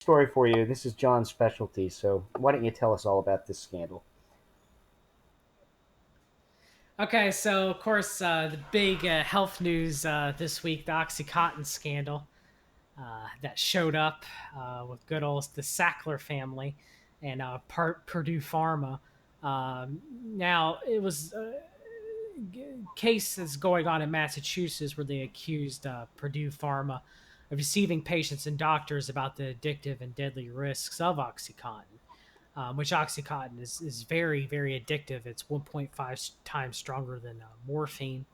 story for you. This is John's specialty, so why don't you tell us all about this scandal? Okay, so of course, the big health news this week, the OxyContin scandal that showed up with good old the Sackler family and Purdue Pharma. Now, it was cases going on in Massachusetts where they accused Purdue Pharma of deceiving patients and doctors about the addictive and deadly risks of OxyContin, which OxyContin is very, very addictive. It's 1.5 times stronger than morphine.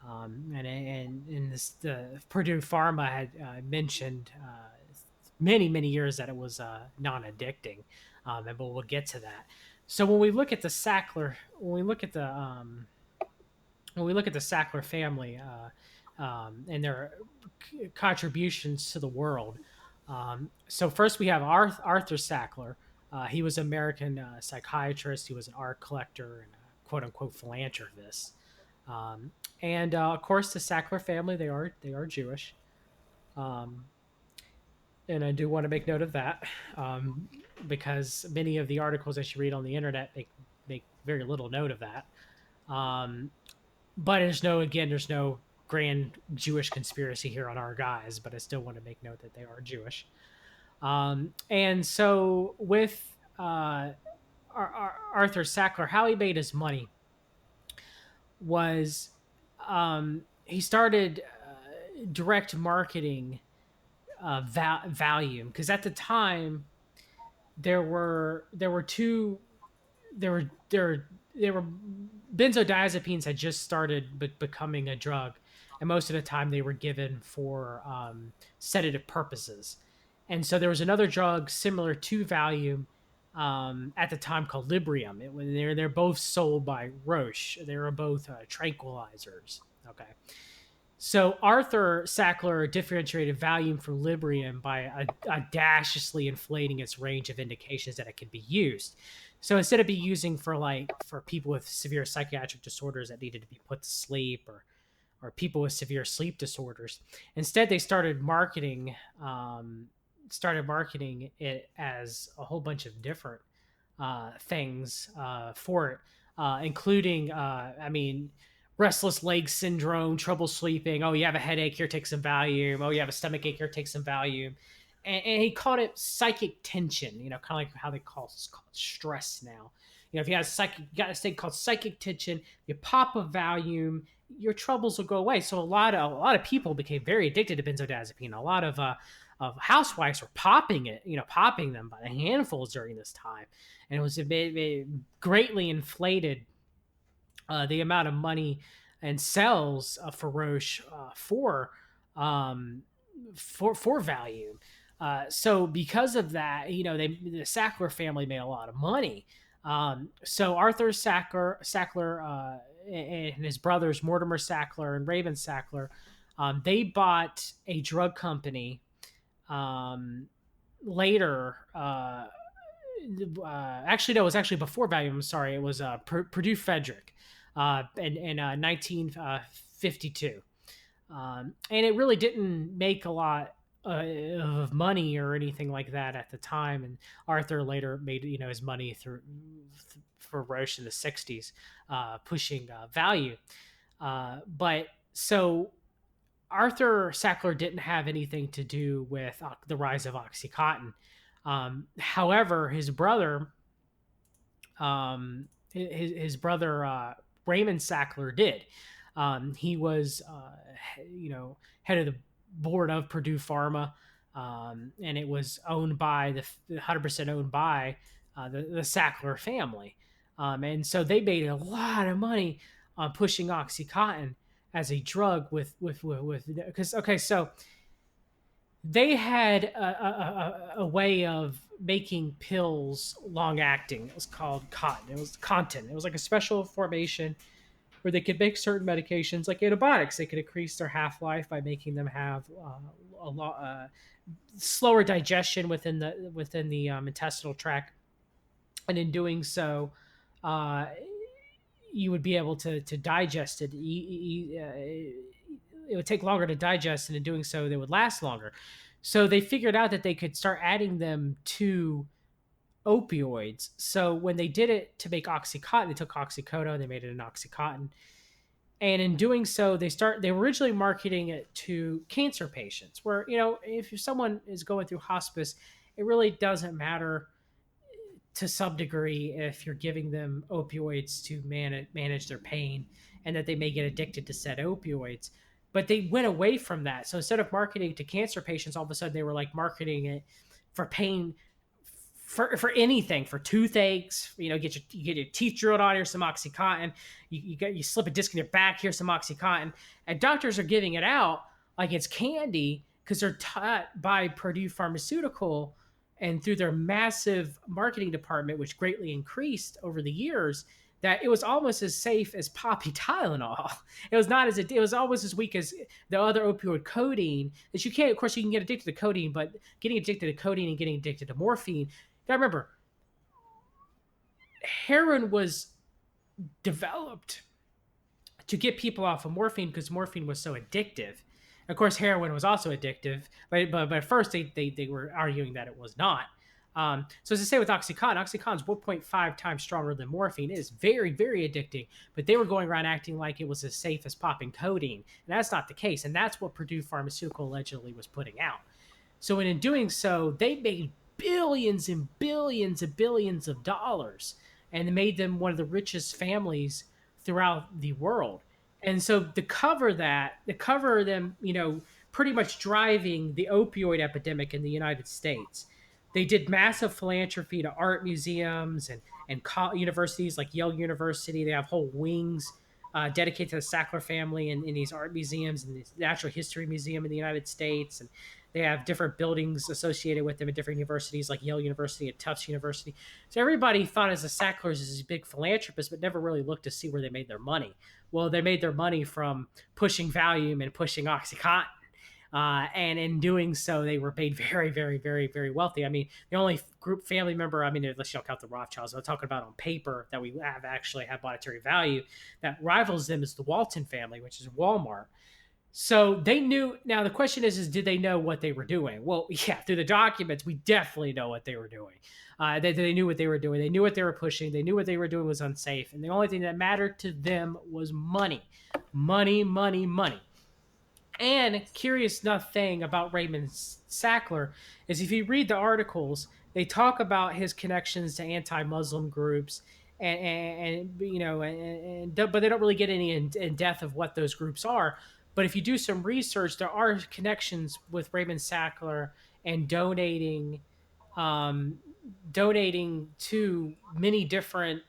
And this the Purdue Pharma had mentioned many years that it was non-addicting, and but we'll get to that. So when we look at the Sackler, when we look at the Sackler family and their contributions to the world. So first we have Arthur Sackler. He was an American psychiatrist. He was an art collector and a quote unquote philanthropist. Um, and of course, the Sackler family they are Jewish. Um, and I do want to make note of that because many of the articles that you read on the internet make very little note of that. Um, but there's no grand Jewish conspiracy here on our guys, but I still want to make note that they are Jewish. And so with Arthur Sackler, how he made his money was he started direct marketing Valium because at the time there were two there were benzodiazepines had just started becoming a drug, and most of the time they were given for sedative purposes. And so there was another drug similar to Valium at the time called Librium. They're both sold by Roche. They were both tranquilizers. Okay. So Arthur Sackler differentiated Valium from Librium by audaciously inflating its range of indications that it could be used. So instead of be using for people with severe psychiatric disorders that needed to be put to sleep or people with severe sleep disorders, instead they started marketing it as a whole bunch of different things for it, including restless leg syndrome, trouble sleeping. Oh, you have a headache, here, take some Valium. Oh, you have a stomach ache, here, take some Valium. And he called it psychic tension, kind of like how they call it stress now. If you got a state called psychic tension, you pop a Valium, your troubles will go away. So a lot of people became very addicted to benzodiazepine. A lot of housewives were popping it, popping them by the handfuls during this time, and it greatly inflated the amount of money and sales for Roche for value. So because of that, the Sackler family made a lot of money. So Arthur Sackler and his brothers Mortimer Sackler and Raven Sackler, they bought a drug company later. Actually, no, it was actually before Valium. I'm sorry, it was Purdue Frederick in 1952, and it really didn't make a lot of money or anything like that at the time. And Arthur later made his money for Roche in the '60s, pushing value. But so Arthur Sackler didn't have anything to do with the rise of OxyContin. However, his brother Raymond Sackler did. He was, head of the board of Purdue Pharma, and it was owned by 100% owned by the Sackler family, and so they made a lot of money on pushing OxyContin as a drug with because okay, so they had a way of making pills long acting. It was called cotton. It was contin. It was like a special formation where they could make certain medications like antibiotics. They could increase their half life by making them have a lot slower digestion within the intestinal tract, and in doing so, uh, you would be able to digest it. It would take longer to digest, and in doing so, they would last longer. So they figured out that they could start adding them to opioids. So when they did it to make oxycontin, they took oxycodone, they made it an oxycontin, and in doing so, they were originally marketing it to cancer patients. Where if someone is going through hospice, it really doesn't matter to some degree if you're giving them opioids to manage their pain, and that they may get addicted to said opioids. But they went away from that. So instead of marketing to cancer patients, all of a sudden they were like marketing it for pain, for anything, for toothaches. You get your teeth drilled on, here's some oxycontin. You slip a disc in your back, here's some oxycontin. And doctors are giving it out like it's candy because they're taught by Purdue Pharmaceutical, and through their massive marketing department, which greatly increased over the years, that it was almost as safe as poppy Tylenol. It was not as it was almost as weak as the other opioid codeine. That you can't, of course, you can get addicted to codeine, but getting addicted to codeine and getting addicted to morphine. You gotta remember, heroin was developed to get people off of morphine because morphine was so addictive. Of course, heroin was also addictive, but at first they were arguing that it was not. So as I say with Oxycontin, Oxycontin's 1.5 times stronger than morphine. It is very, very addicting, but they were going around acting like it was as safe as popping codeine. And that's not the case. And that's what Purdue Pharmaceutical allegedly was putting out. So in doing so, they made billions and billions and billions of dollars, and made them one of the richest families throughout the world. And so to cover them, pretty much driving the opioid epidemic in the United States. They did massive philanthropy to art museums and universities like Yale University. They have whole wings dedicated to the Sackler family in these art museums and the Natural History Museum in the United States. And they have different buildings associated with them at different universities like Yale University and Tufts University. So everybody thought as the Sacklers as these big philanthropists, but never really looked to see where they made their money. Well, they made their money from pushing Valium and pushing OxyContin. And in doing so, they were made very, very, very, very wealthy. I mean, the only group family member, I mean, unless you don't count the Rothschilds, I'm talking about on paper that we have actually have monetary value that rivals them is the Walton family, which is Walmart. So they knew. Now the question is did they know what they were doing? Well, yeah, through the documents, we definitely know what they were doing. They knew what they were doing. They knew what they were pushing. They knew what they were doing was unsafe. And the only thing that mattered to them was money, money, money, money. And curious enough thing about Raymond Sackler is if you read the articles, they talk about his connections to anti-Muslim groups, but they don't really get any in depth of what those groups are. But if you do some research, there are connections with Raymond Sackler and um, donating to many different.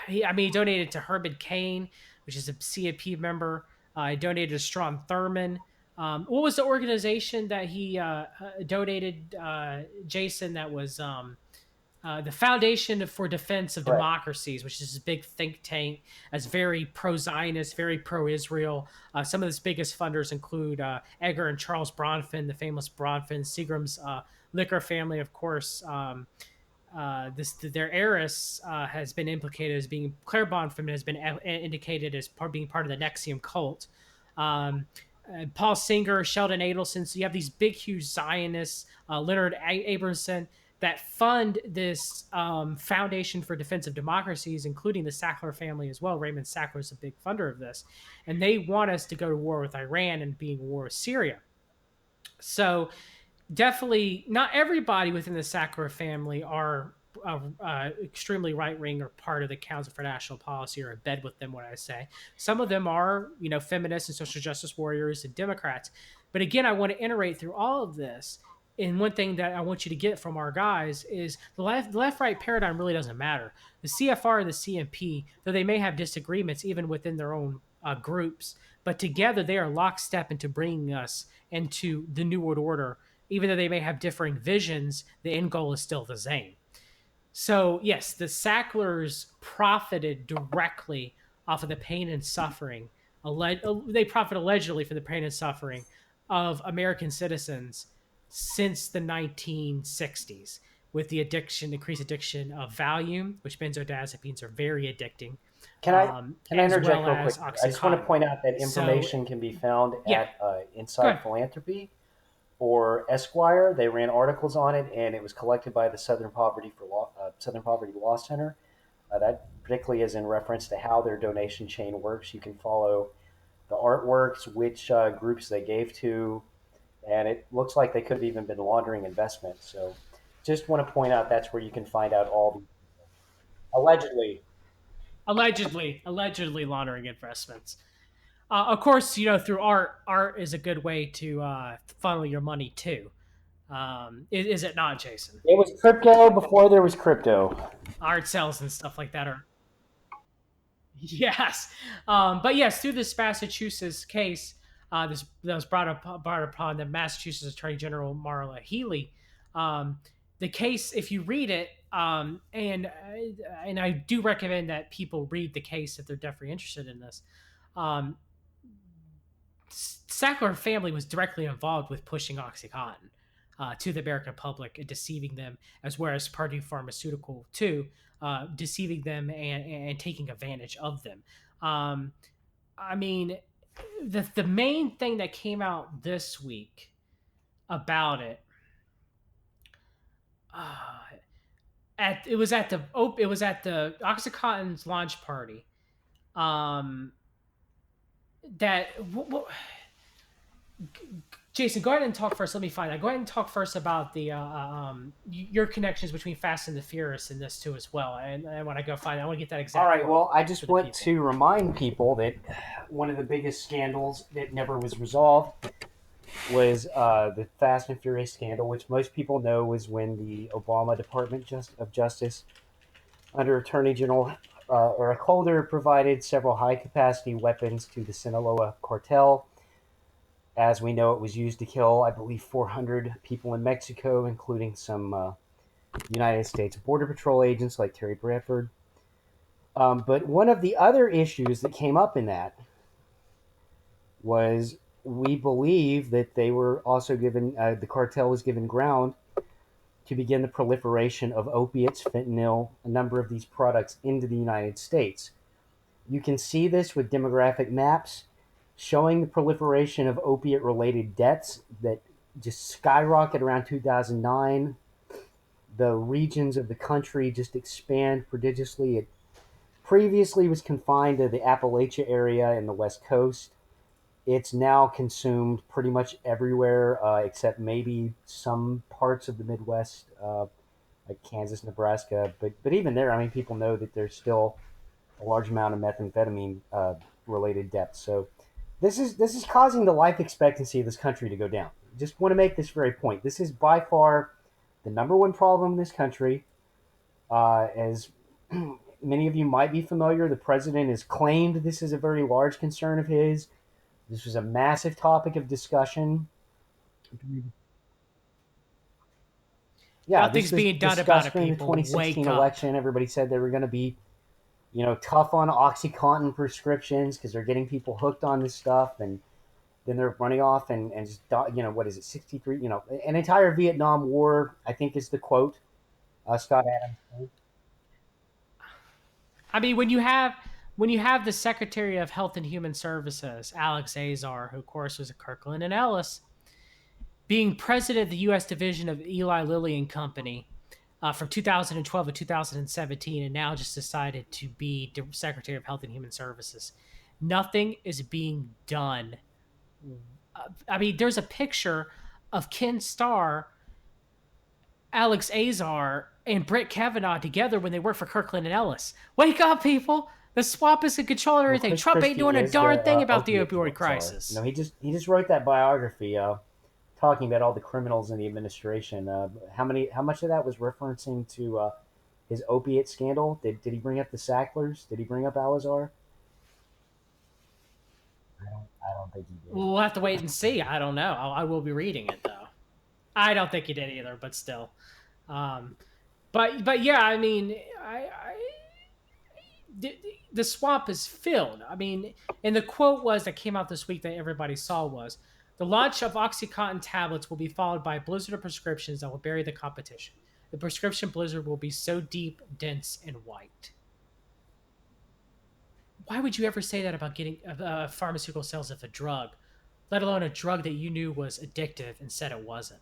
He donated to Herbert Kane, which is a CAP member. He donated to Strom Thurmond. What was the organization that he donated, Jason? That was the Foundation for Defense of Correct. Democracies, which is a big think tank, as very pro-Zionist, very pro-Israel. Some of its biggest funders include Edgar and Charles Bronfman, the famous Bronfman, Seagram's liquor family, of course. Their heiress has been implicated as being Claire Bronfman has been indicated as being part of the Nexium cult. Um, Paul Singer, Sheldon Adelson. So you have these big, huge Zionists, Leonard Abramson, that fund this Foundation for Defense of Democracies, including the Sackler family as well. Raymond Sackler is a big funder of this. And they want us to go to war with Iran and being war with Syria. So definitely not everybody within the Sackler family are extremely right wing or part of the Council for National Policy or in bed with them. What I say, some of them are feminists and social justice warriors and Democrats. But again, I want to iterate through all of this. And one thing that I want you to get from our guys is the left right paradigm really doesn't matter. The CFR and the CMP, though they may have disagreements even within their own groups, but together they are lockstep into bringing us into the New World Order. Even though they may have differing visions, the end goal is still the same. So, yes, the Sacklers profited directly off of the pain and suffering. They profit allegedly from the pain and suffering of American citizens since the 1960s with the increased addiction of Valium, which benzodiazepines are very addicting, Can I can I as interject well real quick as here? I just want to Oxycontin. point out that So, information can be found yeah, at go Inside ahead. Philanthropy, or Esquire. They ran articles on it, and it was collected by the Southern Poverty Law Center. That particularly is in reference to how their donation chain works. You can follow the artworks, which groups they gave to, and it looks like they could have even been laundering investments. So, just want to point out that's where you can find out all the allegedly. Allegedly laundering investments. Of course, through art is a good way to funnel your money too. Is it not, Jason? It was crypto before there was crypto. Art sales and stuff like that are yes, but yes, through this Massachusetts case, this that was brought upon the Massachusetts Attorney General Marla Healy. Um, the case, if you read it, and I do recommend that people read the case if they're definitely interested in this. Um, Sackler family was directly involved with pushing OxyContin to the American public and deceiving them, as well as Purdue Pharmaceutical too, deceiving them and taking advantage of them. Um, I mean, the main thing that came out this week about it, uh, it was at the OxyContin's launch party. Um, that Jason, go ahead and talk first. Let me find that. Go ahead and talk first about the your connections between Fast and the Furious in this too as well. And when I go find, I want to get that All exact right. quote Well, I for just the want people. to remind people that one of the biggest scandals that never was resolved was the Fast and Furious scandal, which most people know was when the Obama Department of Justice, under Attorney General Eric Holder, provided several high-capacity weapons to the Sinaloa cartel. As we know, it was used to kill, I believe, 400 people in Mexico, including some United States Border Patrol agents like Terry Bradford. But one of the other issues that came up in that was we believe that they were also given, the cartel was given ground to begin the proliferation of opiates, fentanyl, a number of these products into the United States. You can see this with demographic maps showing the proliferation of opiate related deaths that just skyrocket around 2009. The regions of the country just expand prodigiously. It previously was confined to the Appalachia area and the West Coast. It's now consumed pretty much everywhere except maybe some parts of the Midwest, like Kansas, Nebraska. But even there, I mean, people know that there's still a large amount of methamphetamine related deaths. So this is causing the life expectancy of this country to go down. Just want to make this very point. This is by far the number one problem in this country. As many of you might be familiar, the president has claimed this is a very large concern of his. This was a massive topic of discussion. Yeah, this Nothing's was being done about discussed it, during the people. 2016 Wake up. election. Everybody said they were going to be, tough on OxyContin prescriptions because they're getting people hooked on this stuff, and then they're running off and just, what is it, 63, an entire Vietnam War, I think is the quote, Scott Adams. I mean, when you have the Secretary of Health and Human Services, Alex Azar, who of course was at Kirkland and Ellis, being president of the U.S. division of Eli Lilly and Company from 2012 to 2017, and now just decided to be Secretary of Health and Human Services. Nothing is being done. I mean, there's a picture of Ken Starr, Alex Azar, and Brett Kavanaugh together when they worked for Kirkland and Ellis. Wake up, people! The swamp is in control of Well, everything. Chris Trump ain't Christie doing a is the darn thing about the opiate opioid czar. crisis. He just wrote that biography, talking about all the criminals in the administration. How much of that was referencing to his opiate scandal? Did he bring up the Sacklers? Did he bring up Alazar? I don't think he did. We'll have to wait and see. I don't know. I will be reading it though. I don't think he did either, but still. Um, but yeah, I mean, the swamp is filled. I mean, and the quote was that came out this week that everybody saw was the launch of OxyContin tablets will be followed by a blizzard of prescriptions that will bury the competition. The prescription blizzard will be so deep, dense, and white. Why would you ever say that about getting pharmaceutical sales of a drug let alone a drug that you knew was addictive and said it wasn't.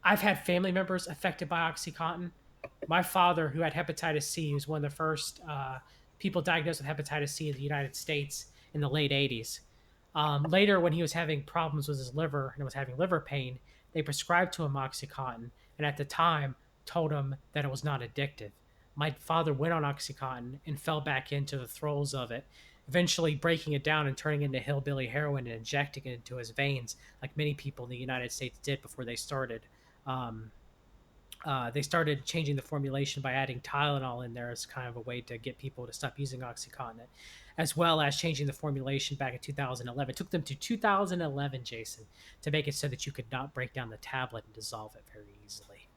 I've had family members affected by OxyContin. My father, who had hepatitis C, was one of the first people diagnosed with hepatitis C in the United States in the late 80s. Later, when he was having problems with his liver and was having liver pain, they prescribed to him OxyContin, and at the time told him that it was not addictive. My father went on OxyContin and fell back into the throes of it, eventually breaking it down and turning into hillbilly heroin and injecting it into his veins, like many people in the United States did before um, they started changing the formulation by adding Tylenol in there as kind of a way to get people to stop using OxyContin, as well as changing the formulation back in 2011. It took them to 2011, Jason, to make it so that you could not break down the tablet and dissolve it very easily.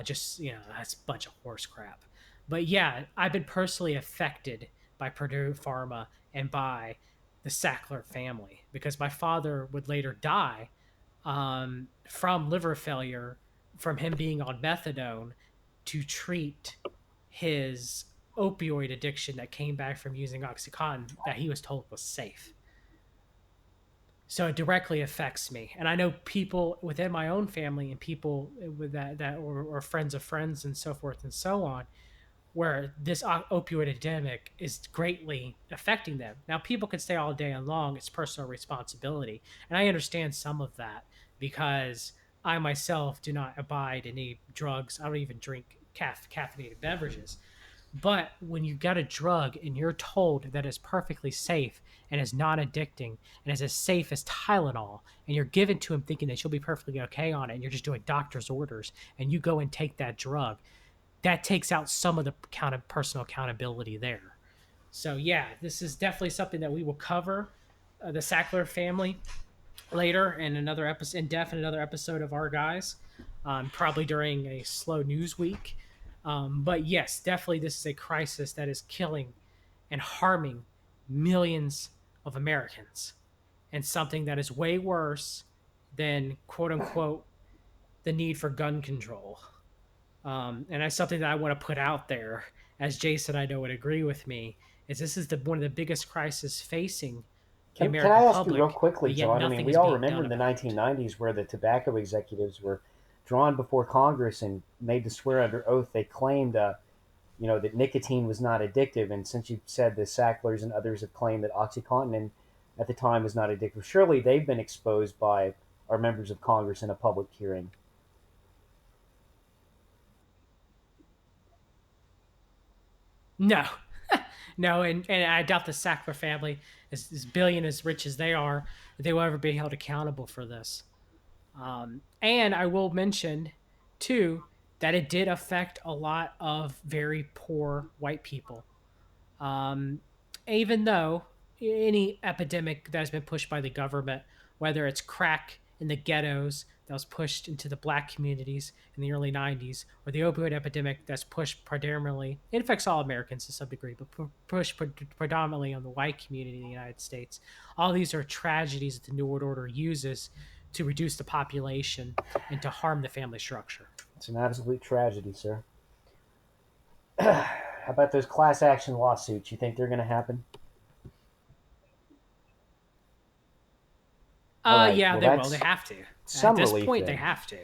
Just, that's a bunch of horse crap. But yeah, I've been personally affected by Purdue Pharma and by the Sackler family because my father would later die from liver failure from him being on methadone to treat his opioid addiction that came back from using Oxycontin that he was told was safe. So it directly affects me. And I know people within my own family and people with that or friends of friends and so forth and so on where this opioid epidemic is greatly affecting them. Now, people can stay all day long. It's personal responsibility. And I understand some of that because I myself do not abide any drugs. I don't even drink caffeinated beverages. But when you got a drug and you're told that it's perfectly safe and is non addicting and is as safe as Tylenol, and you're given to him thinking that you'll be perfectly okay on it, and you're just doing doctor's orders, and you go and take that drug, that takes out some of the personal accountability there. So yeah, this is definitely something that we will cover the Sackler family later in another episode, in depth in another episode of Our Guys, probably during a slow news week. But yes, definitely this is a crisis that is killing and harming millions of Americans, and something that is way worse than quote unquote the need for gun control. And that's something that I want to put out there, as Jason I know would agree with me, is this is the one of the biggest crises facing the Can I American ask you real public, quickly, but yet John? I mean, nothing we is all being remember done in the about it. 1990s where the tobacco executives were drawn before Congress and made to swear under oath. They claimed, that nicotine was not addictive. And since you said the Sacklers and others have claimed that OxyContin at the time was not addictive, surely they've been exposed by our members of Congress in a public hearing. No, no, and I doubt the Sackler family, as billion as rich as they are, they will ever be held accountable for this. And I will mention, too, that it did affect a lot of very poor white people. Um, Even though any epidemic that has been pushed by the government, whether it's crack in the ghettos that was pushed into the black communities in the early 90s, or the opioid epidemic that's pushed predominantly, it affects all Americans to some degree, but pushed predominantly on the white community in the United States. All these are tragedies that the New World Order uses to reduce the population and to harm the family structure. It's an absolute tragedy, sir. How about those class action lawsuits? You think they're going to happen? All right. Yeah, Well, they will. They that's have to. At some this relief point, they then. have to.